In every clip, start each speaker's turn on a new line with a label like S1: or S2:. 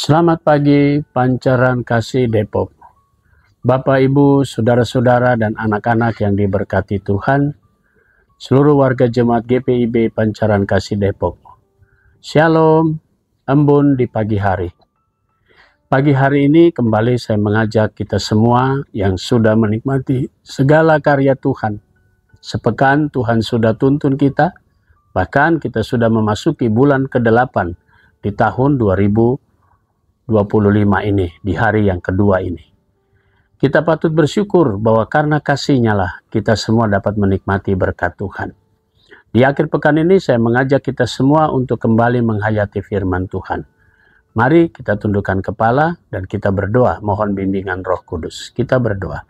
S1: Selamat pagi, Pancaran Kasih Depok. Bapak, Ibu, Saudara-saudara, dan anak-anak yang diberkati Tuhan, seluruh warga jemaat GPIB Pancaran Kasih Depok. Shalom, embun di pagi hari. Pagi hari ini kembali saya mengajak kita semua yang sudah menikmati segala karya Tuhan. Sepekan Tuhan sudah tuntun kita, bahkan kita sudah memasuki bulan ke-8 di tahun 2025 ini, di hari yang kedua ini. Kita patut bersyukur bahwa karena kasih-Nya lah kita semua dapat menikmati berkat Tuhan. Di akhir pekan ini saya mengajak kita semua untuk kembali menghayati firman Tuhan. Mari kita tundukkan kepala dan kita berdoa, mohon bimbingan Roh Kudus. Kita berdoa.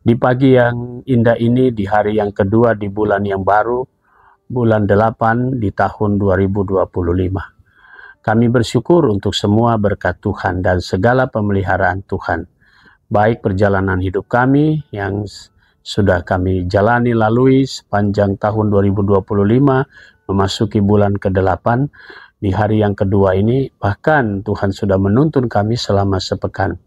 S1: Di pagi yang indah ini, di hari yang kedua di bulan yang baru, bulan 8 di tahun 2025. Kami bersyukur untuk semua berkat Tuhan dan segala pemeliharaan Tuhan. Baik perjalanan hidup kami yang sudah kami jalani lalui sepanjang tahun 2025, memasuki bulan ke-8, di hari yang kedua ini, bahkan Tuhan sudah menuntun kami selama sepekan.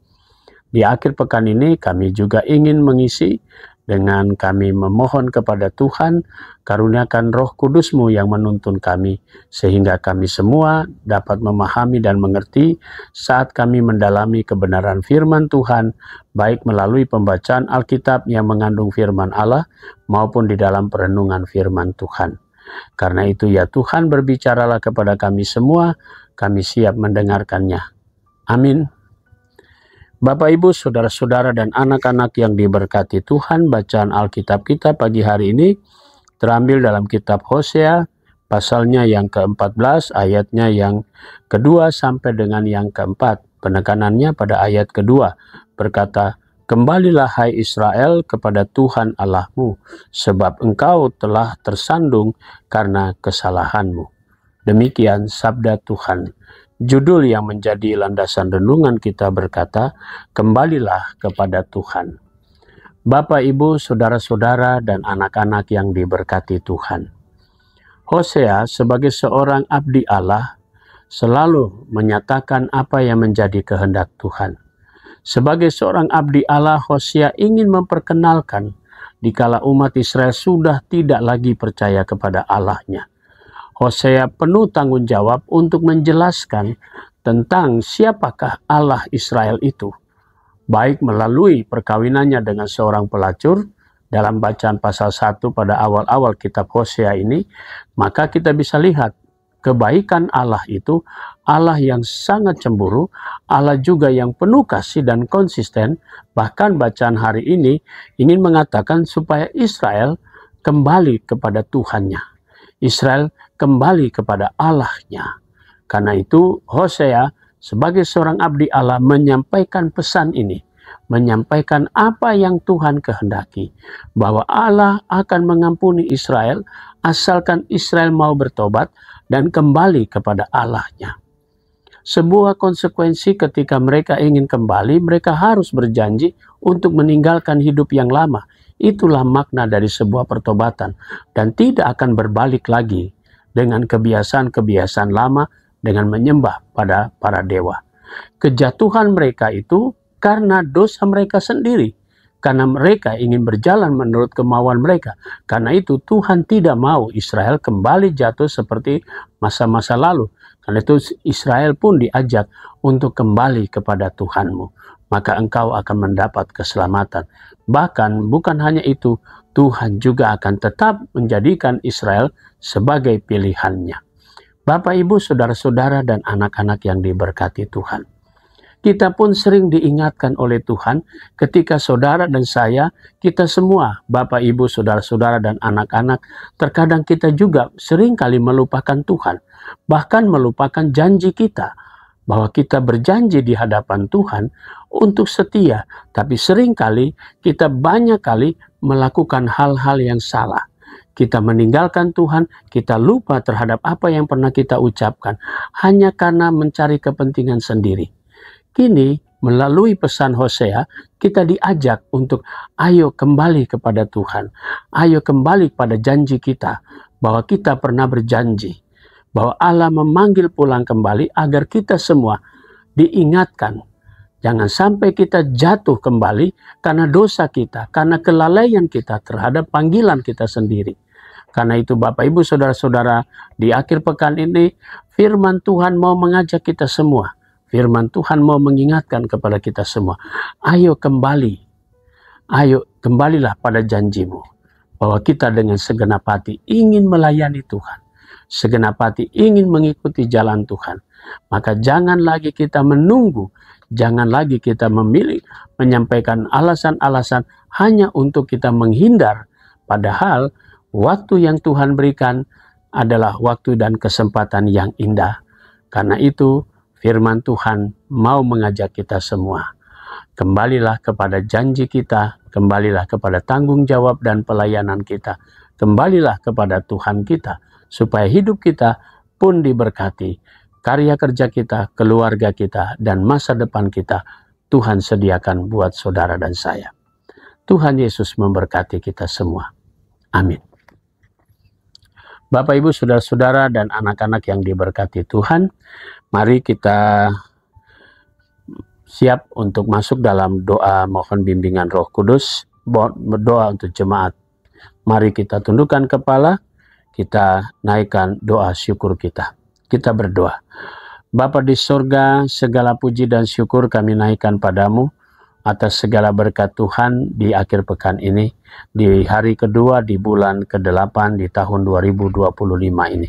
S1: Di akhir pekan ini kami juga ingin mengisi dengan kami memohon kepada Tuhan, karuniakan Roh Kudus-Mu yang menuntun kami, sehingga kami semua dapat memahami dan mengerti saat kami mendalami kebenaran firman Tuhan, baik melalui pembacaan Alkitab yang mengandung firman Allah, maupun di dalam perenungan firman Tuhan. Karena itu ya Tuhan, berbicaralah kepada kami semua, kami siap mendengarkannya. Amin. Bapak, Ibu, Saudara-saudara, dan anak-anak yang diberkati Tuhan, bacaan Alkitab kita pagi hari ini terambil dalam kitab Hosea, pasalnya yang ke-14, ayatnya yang kedua sampai dengan yang keempat. Penekanannya pada ayat kedua, berkata, "Kembalilah hai Israel kepada Tuhan Allahmu, sebab engkau telah tersandung karena kesalahanmu." Demikian sabda Tuhan. Judul yang menjadi landasan renungan kita berkata, "Kembalilah kepada Tuhan." Bapak, Ibu, Saudara-saudara, dan anak-anak yang diberkati Tuhan. Hosea sebagai seorang abdi Allah selalu menyatakan apa yang menjadi kehendak Tuhan. Sebagai seorang abdi Allah, Hosea ingin memperkenalkan dikala umat Israel sudah tidak lagi percaya kepada Allahnya. Hosea penuh tanggung jawab untuk menjelaskan tentang siapakah Allah Israel itu. Baik melalui perkawinannya dengan seorang pelacur, dalam bacaan pasal 1 pada awal-awal kitab Hosea ini, maka kita bisa lihat kebaikan Allah itu, Allah yang sangat cemburu, Allah juga yang penuh kasih dan konsisten. Bahkan bacaan hari ini ingin mengatakan supaya Israel kembali kepada Tuhannya. Israel kembali kepada Allahnya. Karena itu Hosea sebagai seorang abdi Allah menyampaikan pesan ini, menyampaikan apa yang Tuhan kehendaki, bahwa Allah akan mengampuni Israel asalkan Israel mau bertobat dan kembali kepada Allahnya. Sebuah konsekuensi ketika mereka ingin kembali, mereka harus berjanji untuk meninggalkan hidup yang lama. Itulah makna dari sebuah pertobatan, dan tidak akan berbalik lagi dengan kebiasaan-kebiasaan lama dengan menyembah pada para dewa. Kejatuhan mereka itu karena dosa mereka sendiri, karena mereka ingin berjalan menurut kemauan mereka. Karena itu Tuhan tidak mau Israel kembali jatuh seperti masa-masa lalu. Karena itu Israel pun diajak untuk kembali kepada Tuhanmu, maka engkau akan mendapat keselamatan. Bahkan bukan hanya itu, Tuhan juga akan tetap menjadikan Israel sebagai pilihannya. Bapak, Ibu, Saudara-saudara, dan anak-anak yang diberkati Tuhan. Kita pun sering diingatkan oleh Tuhan ketika saudara dan saya, kita semua, Bapak, Ibu, Saudara-saudara, dan anak-anak, terkadang kita juga sering kali melupakan Tuhan. Bahkan melupakan janji kita, bahwa kita berjanji di hadapan Tuhan untuk setia. Tapi seringkali kita banyak kali melakukan hal-hal yang salah. Kita meninggalkan Tuhan, kita lupa terhadap apa yang pernah kita ucapkan, hanya karena mencari kepentingan sendiri. Kini melalui pesan Hosea, kita diajak untuk ayo kembali kepada Tuhan. Ayo kembali pada janji kita, bahwa kita pernah berjanji bahwa Allah memanggil pulang kembali agar kita semua diingatkan. Jangan sampai kita jatuh kembali karena dosa kita, karena kelalaian kita terhadap panggilan kita sendiri. Karena itu Bapak Ibu Saudara-saudara, di akhir pekan ini firman Tuhan mau mengajak kita semua. Firman Tuhan mau mengingatkan kepada kita semua. Ayo kembali. Ayo kembalilah pada janjimu. Bahwa kita dengan segenap hati ingin melayani Tuhan. Segenap hati ingin mengikuti jalan Tuhan. Maka jangan lagi kita menunggu. Jangan lagi kita memilih menyampaikan alasan-alasan hanya untuk kita menghindar. Padahal waktu yang Tuhan berikan adalah waktu dan kesempatan yang indah. Karena itu firman Tuhan mau mengajak kita semua. Kembalilah kepada janji kita, kembalilah kepada tanggung jawab dan pelayanan kita. Kembalilah kepada Tuhan kita, supaya hidup kita pun diberkati. Karya kerja kita, keluarga kita, dan masa depan kita, Tuhan sediakan buat saudara dan saya. Tuhan Yesus memberkati kita semua. Amin. Bapak, Ibu, Saudara-saudara, dan anak-anak yang diberkati Tuhan, mari kita siap untuk masuk dalam doa mohon bimbingan Roh Kudus, doa untuk jemaat. Mari kita tundukkan kepala, kita naikkan doa syukur kita. Kita berdoa. Bapa di sorga, segala puji dan syukur kami naikkan padamu atas segala berkat Tuhan di akhir pekan ini, di hari kedua di bulan ke-8 di tahun 2025 ini.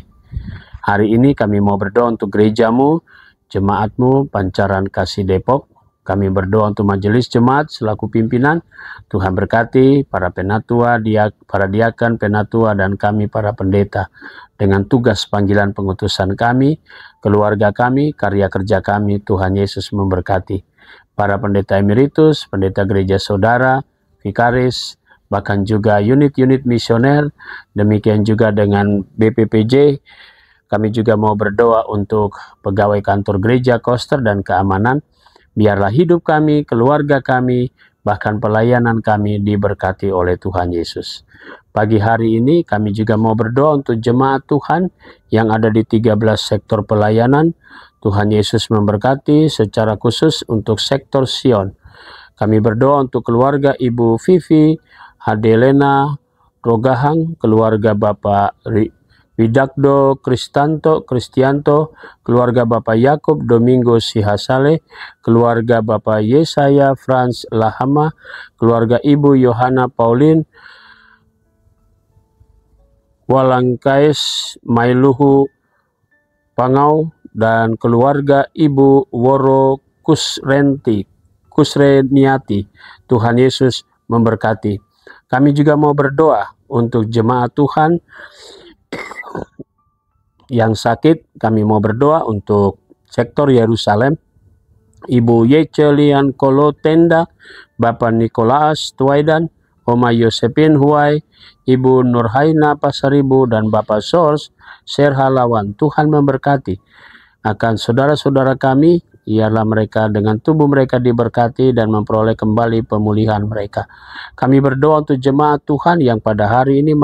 S1: Hari ini kami mau berdoa untuk gerejamu, jemaatmu, Pancaran Kasih Depok. Kami berdoa untuk majelis jemaat selaku pimpinan. Tuhan berkati para penatua, para diakan, penatua, dan kami para pendeta dengan tugas panggilan pengutusan kami, keluarga kami, karya kerja kami. Tuhan Yesus memberkati para pendeta emeritus, pendeta gereja saudara, vikaris, bahkan juga unit-unit misioner, demikian juga dengan BPPJ. Kami juga mau berdoa untuk pegawai kantor gereja, koster, dan keamanan. Biarlah hidup kami, keluarga kami, bahkan pelayanan kami diberkati oleh Tuhan Yesus. Pagi hari ini kami juga mau berdoa untuk jemaat Tuhan yang ada di 13 sektor pelayanan. Tuhan Yesus memberkati secara khusus untuk sektor Sion. Kami berdoa untuk keluarga Ibu Vivi, Hadelena, Rogahang, keluarga Bapak Widakdo Kristianto, keluarga Bapak Yakub Domingo Sihasale, keluarga Bapak Yesaya Franz Lahama, keluarga Ibu Yohana Pauline Walangkais Mailuhu Pangau, dan keluarga Ibu Woro Kusreniati. Tuhan Yesus memberkati. Kami juga mau berdoa untuk jemaat Tuhan yang sakit. Kami mau berdoa untuk sektor Yerusalem, Ibu Yecelian Kolotenda, Bapak Nikolaas Tuaidan, Oma Yosepin Huai, Ibu Nurhaina Pasaribu, dan Bapak Sors Serhalawan. Tuhan memberkati akan saudara-saudara kami, ialah mereka dengan tubuh mereka diberkati dan memperoleh kembali pemulihan mereka. Kami berdoa untuk jemaat Tuhan yang pada hari ini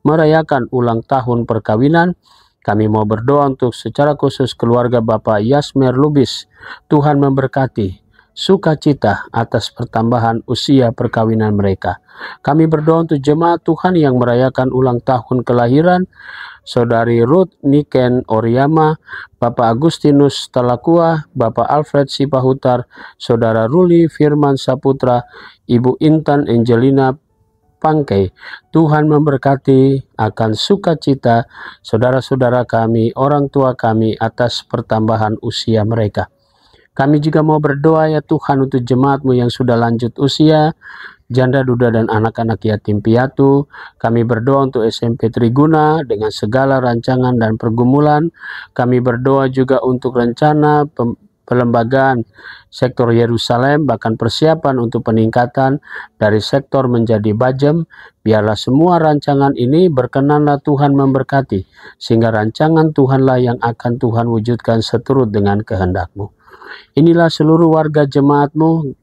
S1: merayakan ulang tahun perkawinan. Kami mau berdoa untuk secara khusus keluarga Bapak Yasmer Lubis. Tuhan memberkati sukacita atas pertambahan usia perkawinan mereka. Kami berdoa untuk jemaat Tuhan yang merayakan ulang tahun kelahiran Saudari Ruth Niken Oriama, Bapak Agustinus Talakua, Bapak Alfred Sipahutar, Saudara Ruli Firman Saputra, Ibu Intan Angelina Pangkei. Tuhan memberkati akan sukacita saudara-saudara kami, orang tua kami atas pertambahan usia mereka. Kami juga mau berdoa ya Tuhan untuk jemaat-Mu yang sudah lanjut usia, janda, duda, dan anak-anak yatim piatu. Kami berdoa untuk SMP Triguna dengan segala rancangan dan pergumulan. Kami berdoa juga untuk rencana pelembagaan sektor Yerusalem, bahkan persiapan untuk peningkatan dari sektor menjadi Bajem. Biarlah semua rancangan ini berkenanlah Tuhan memberkati, sehingga rancangan Tuhanlah yang akan Tuhan wujudkan seturut dengan kehendak-Mu. Inilah seluruh warga jemaat-Mu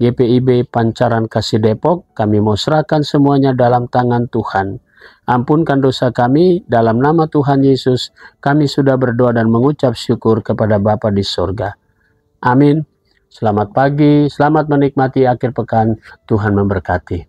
S1: GPIB Pancaran Kasih Depok. Kami mau serahkan semuanya dalam tangan Tuhan. Ampunkan dosa kami, dalam nama Tuhan Yesus kami sudah berdoa dan mengucap syukur kepada Bapa di sorga. Amin. Selamat pagi, selamat menikmati akhir pekan. Tuhan memberkati.